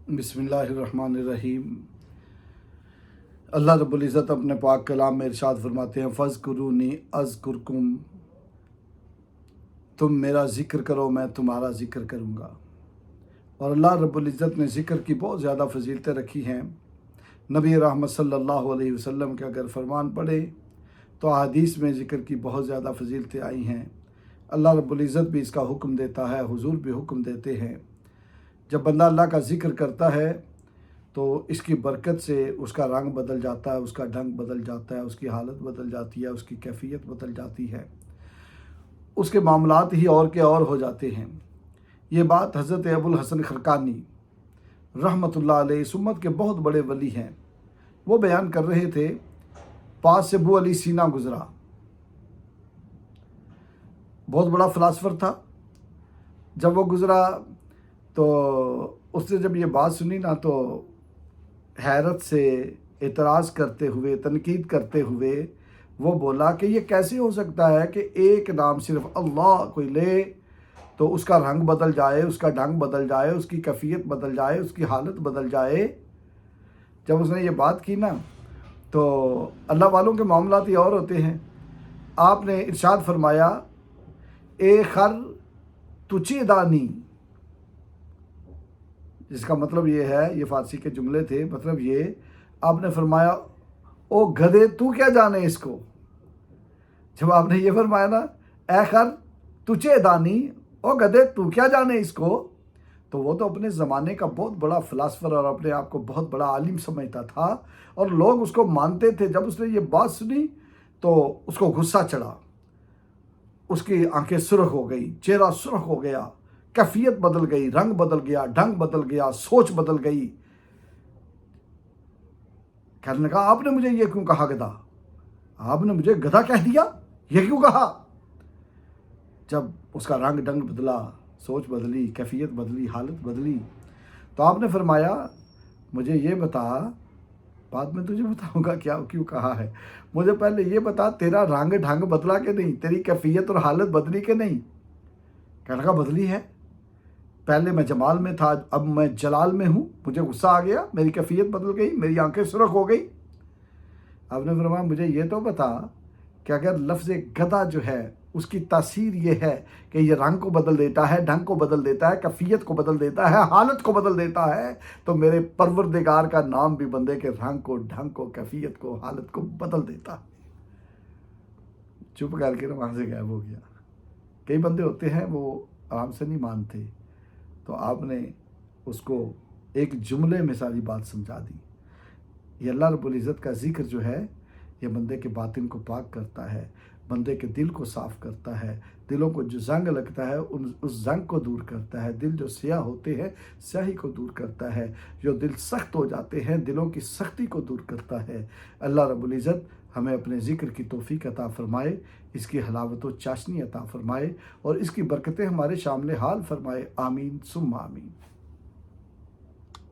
बिस्मिल्लाहिर्रहमानिर्रहीम। अल्लाह रब्बुल इज़्ज़त अपने पाक कलाम में इरशाद फरमाते हैं, फ़ज़्कुरूनी अज़्कुरकुम, तुम मेरा ज़िक्र करो मैं तुम्हारा ज़िक्र करूँगा। और अल्लाह रब्बुल इज़्ज़त ने ज़िक्र की बहुत ज़्यादा फजीलतें रखी हैं। नबी रहमत सल्लल्लाहु अलैहि वसल्लम के अगर फरमान पढ़े तो अहादीस में ज़िक्र की बहुत ज़्यादा फजीलतें आई हैं। अल्लाह रब्बुल इज़्ज़त भी इसका हुक्म देता है, हुजूर भी हुक्म देते हैं। जब बंदा अल्लाह का ज़िक्र करता है तो इसकी बरकत से उसका रंग बदल जाता है, उसका ढंग बदल जाता है, उसकी हालत बदल जाती है, उसकी कैफियत बदल जाती है, उसके मामलात ही और के और हो जाते हैं। ये बात हज़रत अबुल हसन खरकानी रहमतुल्लाह अलैह इस उम्मत के बहुत बड़े वली हैं, वो बयान कर रहे थे। पास से अबू अली सीना गुज़रा, बहुत बड़ा फ़िलासफ़र था। जब वो गुज़रा तो उसने जब ये बात सुनी ना तो हैरत से एतराज़ करते हुए, तनकीद करते हुए वो बोला कि ये कैसे हो सकता है कि एक नाम सिर्फ अल्लाह कोई ले तो उसका रंग बदल जाए, उसका ढंग बदल जाए, उसकी कैफियत बदल जाए, उसकी हालत बदल जाए। जब उसने ये बात की ना तो अल्लाह वालों के मामलात ही और होते हैं। आपने इरशाद फरमाया, ए खर तुची दानी, जिसका मतलब ये है, ये फ़ारसी के जुमले थे, मतलब ये आपने फरमाया, ओ गधे तू क्या जाने इसको। जब आपने ये फरमाया ना, ए खर तुचे दानी, ओ गधे तू क्या जाने इसको, तो वो तो अपने ज़माने का बहुत बड़ा फ़िलासफ़र और अपने आप को बहुत बड़ा आलिम समझता था और लोग उसको मानते थे। जब उसने ये बात सुनी तो उसको गुस्सा चढ़ा, उसकी आंखें सुर्ख हो गई, चेहरा सुर्ख हो गया, कैफियत बदल गई, रंग बदल गया, ढंग बदल गया, सोच बदल गई। कहने लगा, आपने मुझे ये क्यों कहा गधा, आपने मुझे गधा कह दिया, ये क्यों कहा। जब उसका रंग ढंग बदला, सोच बदली, कैफियत बदली, हालत बदली, तो आपने फरमाया, मुझे ये बता, बाद में तुझे बताऊंगा क्या क्यों कहा है, मुझे पहले ये बता, तेरा रंग ढंग बदला कि नहीं, तेरी कैफियत और हालत बदली कि नहीं। कहने लगा, बदली है, पहले मैं जमाल में था, अब मैं जलाल में हूँ, मुझे गुस्सा आ गया, मेरी कैफियत बदल गई, मेरी आंखें सुर्ख हो गई। आपने फरमाया, मुझे ये तो बता कि अगर लफ्ज़ गधा जो है उसकी तासीर ये है कि ये रंग को बदल देता है, ढंग को बदल देता है, कैफियत को बदल देता है, हालत को बदल देता है, तो मेरे परवरदिगार का नाम भी बंदे के रंग को, ढंग को, कैफियत को, हालत को बदल देता। चुप करके ना वहाँ से गायब हो गया। कई बंदे होते हैं वो आराम से नहीं मानते, तो आपने उसको एक जुमले में सारी बात समझा दी। ये अल्लाह रब्बुल इज़्ज़त का ज़िक्र जो है ये बंदे के बातिन को पाक करता है, बंदे के दिल को साफ़ करता है, दिलों को जो जंग लगता है उस जंग को दूर करता है, दिल जो स्याह होते हैं स्याही को दूर करता है, जो दिल सख्त हो जाते हैं दिलों की सख्ती को दूर करता है। अल्लाह रब्बुल इज़्ज़त हमें अपने ज़िक्र की तौफ़ीक अता फ़रमाए, इसकी हलावत व चाशनी अता फ़रमाए और इसकी बरकतें हमारे शामिल हाल फ़रमाए। आमीन सुम्मा आमीन।